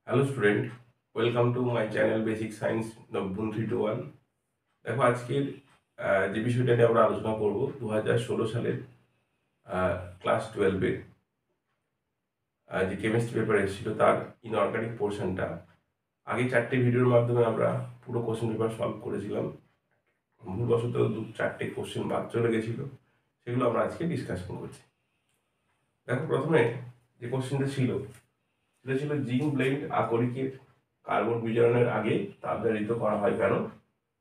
Hello student, welcome to my channel basic science 321। দেখো আজকের যে বিষয়টা নিয়ে আমরা আলোচনা করব 2016 সালের ক্লাস 12-এর যে কেমিস্ট্রি পেপার এসেছিল তার ইনঅর্গানিক পোর্শনটা আগে 4টে ভিডিওর মাধ্যমে আমরা পুরো কোশ্চেন পেপার সলভ করেছিলাম। ভুলবশত 4টে কোশ্চেন বাদ চলে গেছিল, সেগুলো আমরা আজকে ডিসকাশন করছি। দেখো প্রথমে যে কোশ্চেনটা ছিল সেটা ছিল জিঙ্ক ব্লেন্ড আকরিকের কার্বন বিজারণের আগে তাপ জারিত করা হয় কেন?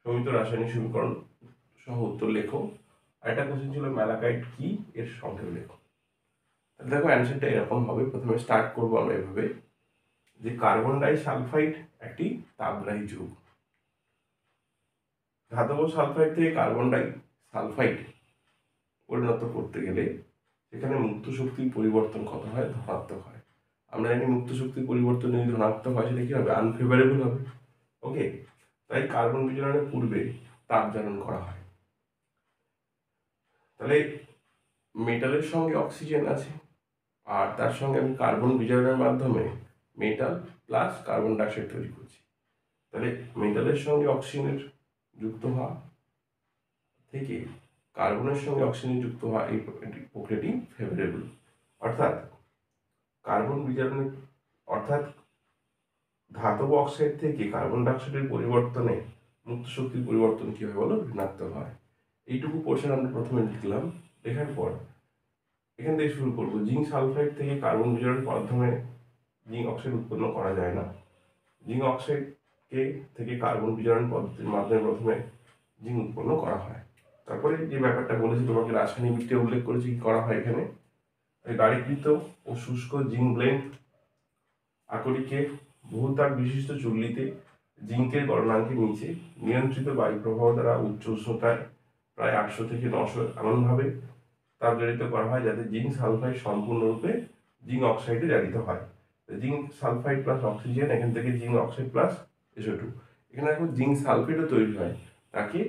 সমিত রাসায়নিক সমীকরণ সহ উত্তর লেখো। আর একটা কোশ্চেন ছিল ম্যালাকাইট কি, এর সংক্ষেপ লেখো। দেখো অ্যান্সারটা এরকম হবে। প্রথমে স্টার্ট করবো আমরা এভাবে যে কার্বন ডাই সালফাইড একটি তাপগ্রাহী যৌগ। ধাতব সালফাইড থেকে কার্বন ডাই সালফাইড পরিণত করতে গেলে সেখানে মুক্ত শক্তির পরিবর্তন কত হয়? ধনাত্মক হয়। আমরা জানি মুক্ত শক্তির পরিবর্তন যদি ধনাত্মক হয় সেটা কি হবে? আনফেভারেবল হবে। ওকে, তাই কার্বন বিজারণের পূর্বে তাপ জারণ করা হয়। তাহলে মেটালের সঙ্গে অক্সিজেন আছে, আর তার সঙ্গে আমি কার্বন বিজারণের মাধ্যমে মেটাল প্লাস কার্বন ডাইঅক্সাইড তৈরি করছি। তাহলে মেটালের সঙ্গে অক্সিজেনের যুক্ত হওয়া থেকে কার্বনের সঙ্গে অক্সিজেন যুক্ত হওয়া এই প্রক্রিয়াটি ফেভারেবল। অর্থাৎ কার্বন বিজারণের অর্থাৎ ধাতব অক্সাইড থেকে কার্বন ডাইঅক্সাইডের পরিবর্তনে মুক্ত শক্তির পরিবর্তন কি হয় বলো? ঋণাত্মক হয়। এইটুকু পোর্শন আমরা প্রথমে লিখলাম। লেখার পর এখান থেকে শুরু করবো। জিঙ্ক সালফাইড থেকে কার্বন বিজারণের মাধ্যমে জিঙ্ক অক্সাইড উৎপন্ন করা যায় না। জিঙ্ক অক্সাইডকে থেকে কার্বন বিজারণ পদ্ধতির মাধ্যমে প্রথমে জিঙ্ক উৎপন্ন করা হয়। তারপরে যে ব্যাপারটা বলেছি তোমাকে, রাসায়নিক বিক্রিয়া উল্লেখ করেছি কি করা হয় এখানে। গাড়িকৃত ও শুষ্ক জিঙ্ক ব্লেন্ড আকরিকে বহুতাপ বিশিষ্ট চুল্লিতে জিঙ্কের গলনাঙ্কের নিচে নিয়ন্ত্রিত বায়ু প্রবাহ দ্বারা উচ্চ উষ্ণতায় প্রায় 800 থেকে 900 এমনভাবে তাপ জারিত করা হয় যাতে জিঙ্ক সালফাইড সম্পূর্ণরূপে জিঙ্ক অক্সাইডে জারিত হয়। জিঙ্ক সালফাইড প্লাস অক্সিজেন, এখান থেকে জিঙ্ক অক্সাইড প্লাস SO2, এখানে এখন জিঙ্ক সালফেটও তৈরি হয়। তাকে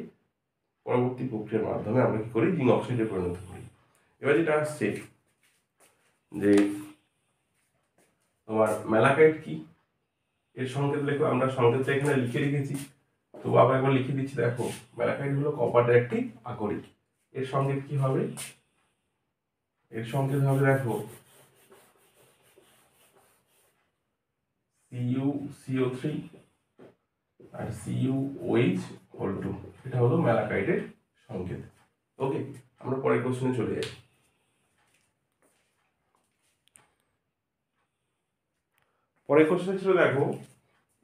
পরবর্তী প্রক্রিয়ার মাধ্যমে আমরা কি করি? জিঙ্ক অক্সাইডে পরিণত করি। এবার যেটা আসছে যে তোমার ম্যালাকাইট কি, এর সংকেত লেখো। আমরা সংকেতটা এখানে লিখে রেখেছি, তো আবার একবার লিখে দিচ্ছি। দেখো ম্যালাকাইট হলো কপারের একটি আকরিক। এর সংকেত কি হবে? এর সংকেত হবে দেখো CuCO3 আর CuOH2, এটা হলো ম্যালাকাইটের সংকেত। ওকে, আমরা পরের কোশ্চেনে চলে যাই। পরের কোশ্চেন ছিল দেখো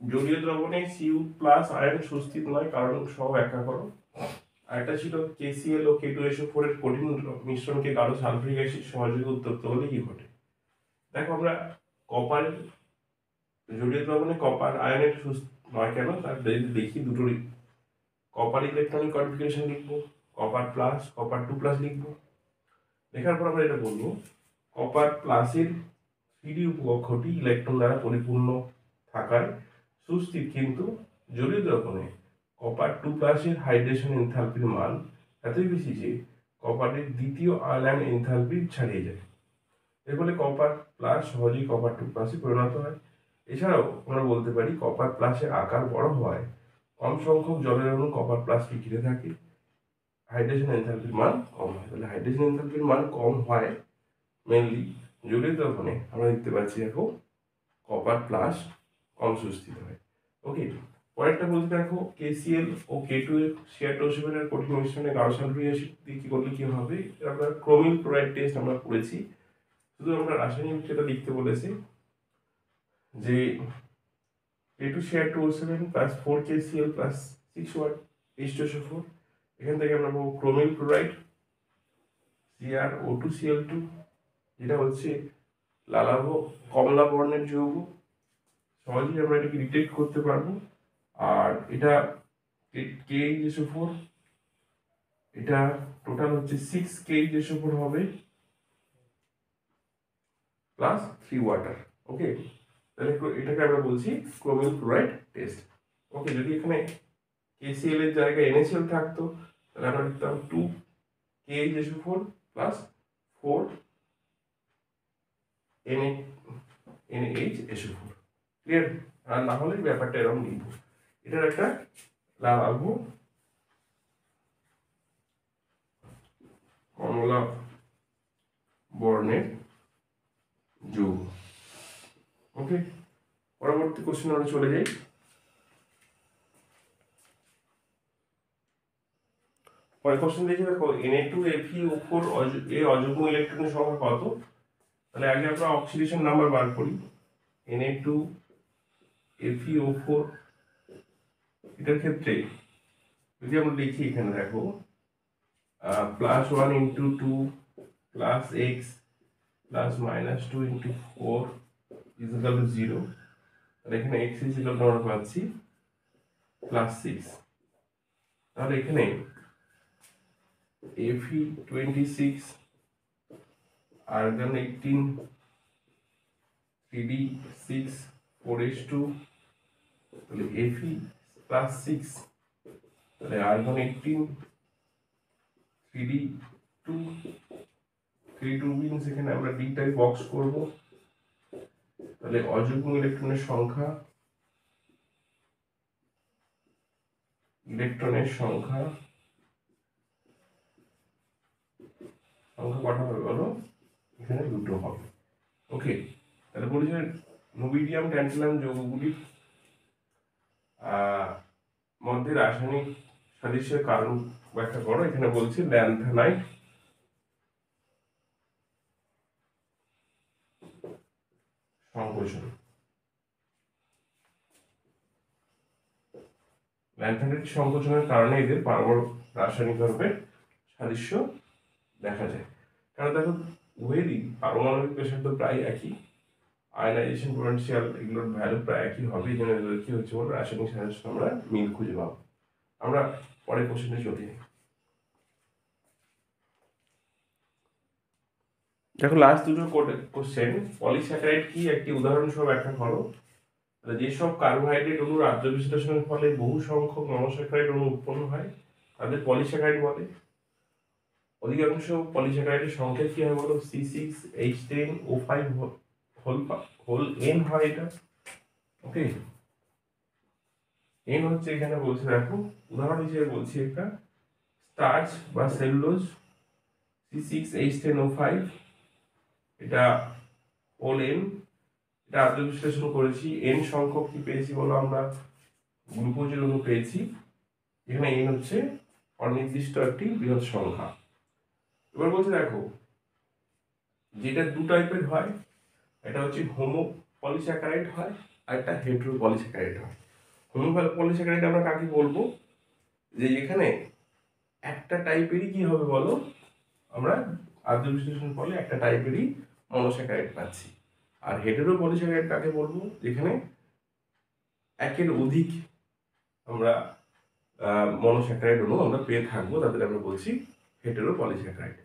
জলীয় দ্রবণে Cu প্লাস আয়ন সুস্থিত নয়, কারণ সহ ব্যাখ্যা করো। আরেকটা ছিল KCl ও K2SO4 এর কঠিন মিশ্রণকে গাঢ় সালফিউরিক অ্যাসিড সহযোগে উত্তপ্ত হলে কি ঘটে? দেখো আমরা কপার জলীয় দ্রবণে কপার আয়নের নয় কেন তার দেখি দুটোরই কপার ইলেকট্রনিক কনফিগারেশন লিখবো, কপার প্লাস কপার 2 প্লাস লিখবো। লেখার পর আমরা এটা বলবো কপার প্লাসের 3D উপকক্ষটি ইলেকট্রন দ্বারা পরিপূর্ণ থাকায় সুস্থির, কিন্তু জলীয় দ্রবণে কপার 2 প্লাসের হাইড্রেশন এনথালপির মান এতই বেশি যে কপারের দ্বিতীয় আয়ন এনথালপি ছাড়িয়ে যায়। এর ফলে কপার প্লাস সহজেই কপার 2 প্লাসে পরিণত হয়। এছাড়াও আমরা বলতে পারি কপার প্লাসের আকার বড় হওয়ায় কম সংখ্যক জলের অণু কপার প্লাসকে ঘিরে থাকে, হাইড্রেশন এনথালপির মান কম হয়। তাহলে হাইড্রেশন এনথালপির মান কম হয় মেনলি জলীয় দ্রবণে। আমরা দেখতে পাচ্ছি দেখো কপার প্লাস কম সুস্থিত হয়। ওকে, পরেরটা বলতে দেখো KCl ও K2 এর CR2SO4 এর কঠিন মিশ্রণে গাঢ় সালফিউরিক অ্যাসিড দিয়ে কি করলে কি হবে? আমরা ক্রোমিল ক্লোরাইড টেস্ট আমরা করেছি। শুধু আমরা রাসায়নিক বিক্রিয়াটা লিখতে বলেছি যে K2CR2O7 plus 4KCl plus 6H2SO4, এখান থেকে আমরা পাবো ক্রোমিল ক্লোরাইড CrO2Cl2, যেটা হচ্ছে লালাভ কমলা বর্ণের যৌগ। সহজেই আমরা এটাকে ডিটেক্ট করতে পারবো। আর এটা KHSO4, এটা টোটাল হচ্ছে 6KHSO4 হবে প্লাস 3 ওয়াটার। ওকে, তাহলে এটাকে আমরা বলছি ক্রোমিল ক্লোরাইড টেস্ট। ওকে, যদি এখানে KCl এর জায়গায় NaCl থাকতো তাহলে আমরা লিখতাম 2KHSO4 প্লাস 4NaHSO4। ক্লিয়ার? আর না হলে ব্যাপারটা এরকম লিখবো, এটার একটা লাগবো কমলা বর্ণের যৌগ। ওকে, পরবর্তী কোশ্চেন আমরা চলে যাই। পরের কোশ্চেন দেখি, দেখো Na2Fe4 এর অযুগ্ম ইলেকট্রনের সংখ্যা কত? তাহলে আগে আমরা অক্সিডেশন নাম্বার বার করি। Na2Fe4 এটার ক্ষেত্রে যদি আমরা লিখি, এখানে দেখো +1 × 2 + x +-2 × 4 = 0। তাহলে এখানে x আমরা পাচ্ছি +6। তাহলে এখানে Fe26 argon 18 3d6 4h2, তাহলে Fe +6, তাহলে argon 18 3d2 মিনস এখানে আমরা d টাইপ বক্স করব। তাহলে অযুগ্ম ইলেকট্রনের সংখ্যা কটা হবে বলো? এখানে দুটো হবে। ওকে, তাহলে বলছি নোবিডিয়াম ট্যান্টালাম যৌগগুলির মধ্যে রাসায়নিক সাদৃশ্যের কারণ ব্যাখ্যা করো। এখানে বলছি ল্যান্থানাইট সংকোচন। ল্যান্থানাইট সংকোচনের কারণে এদের রাসায়নিকভাবে সাদৃশ্য দেখা যায়। কারণ দেখো উভয়েরই পারমাণবিক প্রেশার তো প্রায় একই, আয়নাইজেশন পোটেনশিয়াল এগুলোর ভ্যালু প্রায় একই হবে। এই জন্য এদের কি হচ্ছে বলো, রাসায়নিক সাদৃশ্য আমরা মিল খুঁজে পাবো। আমরা পরের কোশ্চেনে চলে যাই। দেখো লাস্ট দুটো কোশ্চেন, পলিস্যাকারাইড কি একটি উদাহরণ সহ ব্যাখ্যা করো। যেসব কার্বোহাইড্রেট অণুর আদ্য বিশ্লেষণের ফলে বহু সংখ্যক মনোস্যাকারাইড অণু উৎপন্ন হয় তাদের পলিস্যাকারাইড বলে। অধিকাংশ পলিস্যাকারাইডের সংখ্যা কি হয় বলো? C6H10O5 হোল N হয় এটা। ওকে, N হচ্ছে এখানে বলছে, দেখো উদাহরণ হিসেবে বলছি একটা স্টার্চ বা সেলুলোজ C6H10O5, এটা হোল N, এটা আদ্য বিশ্লেষণ করেছি। N সংখ্যক কি পেয়েছি বলো? আমরা গ্লুকোজের অণু পেয়েছি। এখানে N হচ্ছে অনির্দিষ্ট একটি বৃহৎ সংখ্যা। এবার বলছে দেখো যেটা দু টাইপের হয়, এটা হচ্ছে হোমো পলিস্যাকারাইড হয় আর একটা হেটেরো পলিস্যাকারাইড হয়। হোমো পলিস্যাকারাইড আমরা কাকে বলবো? যে এখানে একটা টাইপেরই কি হবে বলো, আমরা আদ্য বিশ্লেষণ ফলে একটা টাইপেরই মনোস্যাকারাইড পাচ্ছি। আর হেটেরো পলিস্যাকারাইড কাকে বলবো? যেখানে একের অধিক আমরা মনোস্যাকারাইড অণু আমরা পেয়ে থাকবো, তাদের আমরা বলছি hetero polysaccharide.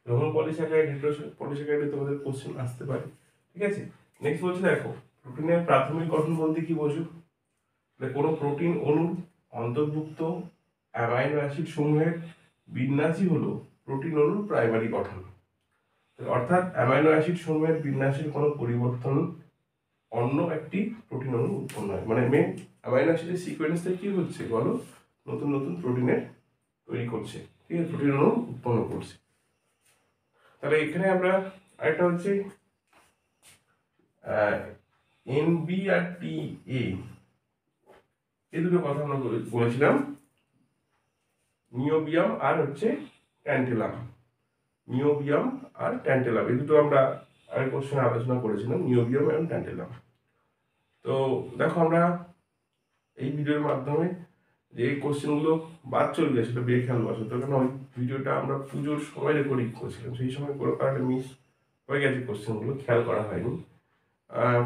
Homo polysaccharide, hetero পলিস্যাকারাইডে তোমাদের কোশ্চেন আসতে পারে। ঠিক আছে, নেক্সট বলছে দেখো প্রোটিনের প্রাথমিক গঠন বলতে কি বোঝো? কোনো প্রোটিন অণুর অন্তর্ভুক্ত অ্যামাইনো অ্যাসিড সমূহের বিন্যাসই হলো প্রোটিন অণুর প্রাইমারি গঠন। অর্থাৎ অ্যামাইনো অ্যাসিড সমূহের বিন্যাসের কোনো পরিবর্তন অন্য একটি প্রোটিন অণু উৎপন্ন হয়। মানে মেন অ্যামাইনো অ্যাসিডের সিকোয়েন্সে কি হচ্ছে বলো? নতুন নতুন প্রোটিনের তৈরি করছে, ঠিক আছে, প্রোটিন অণু উৎপন্ন করছে। তাহলে এখানে আমরা আরেকটা হচ্ছে NB আর TA, এই দুটো কথা আমরা বলেছিলাম, নিওবিয়াম আর হচ্ছে ট্যান্টালাম। নিওবিয়াম আর ট্যান্টালাম এই দুটো আমরা আরেক কোশ্চেনে আলোচনা করেছিলাম, নিওবিয়াম এবং ট্যান্টালাম। তো দেখো আমরা এই ভিডিওর মাধ্যমে যে কোশ্চেনগুলো বাদ চলে গেছিলো বেখেয়াল বশত, কারণ ওই ভিডিওটা আমরা পুজোর সময় রেকর্ডিং করেছিলাম, সেই সময় কোনো কারণে মিস হয়ে গেছে, কোশ্চেনগুলো খেয়াল করা হয়নি।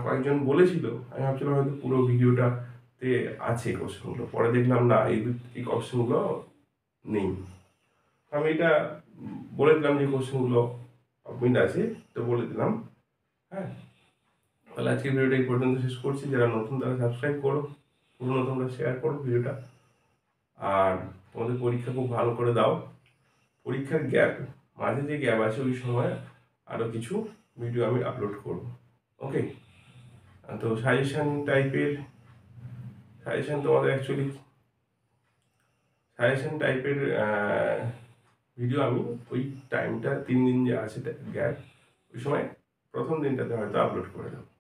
কয়েকজন বলেছিল, আমি ভাবছিলাম হয়তো পুরো ভিডিওটাতে আছে কোশ্চেনগুলো, পরে দেখলাম না, এই কোশ্চেনগুলো নেই। আমি এটা বলে দিলাম যে কোশ্চেনগুলো মিল আছে, তো বলে দিলাম। হ্যাঁ, তাহলে আজকের ভিডিওটা এই পর্যন্ত শেষ করছি। যারা নতুন তারা সাবস্ক্রাইব করো, পুরনো তোমরা শেয়ার করো ভিডিওটা, আর তোমাদের পরীক্ষা খুব ভালো করে দাও। পরীক্ষার গ্যাপ, মাঝে যে গ্যাপ আছে ওই সময় আরও কিছু ভিডিও আমি আপলোড করব। ওকে, তো সাজেশন তোমাদের অ্যাকচুয়ালি সাজেশন টাইপের ভিডিও আমি ওই টাইমটা 3 দিন যে আছে গ্যাপ, ওই সময় প্রথম দিনটাতে হয়তো আপলোড করে দেবো।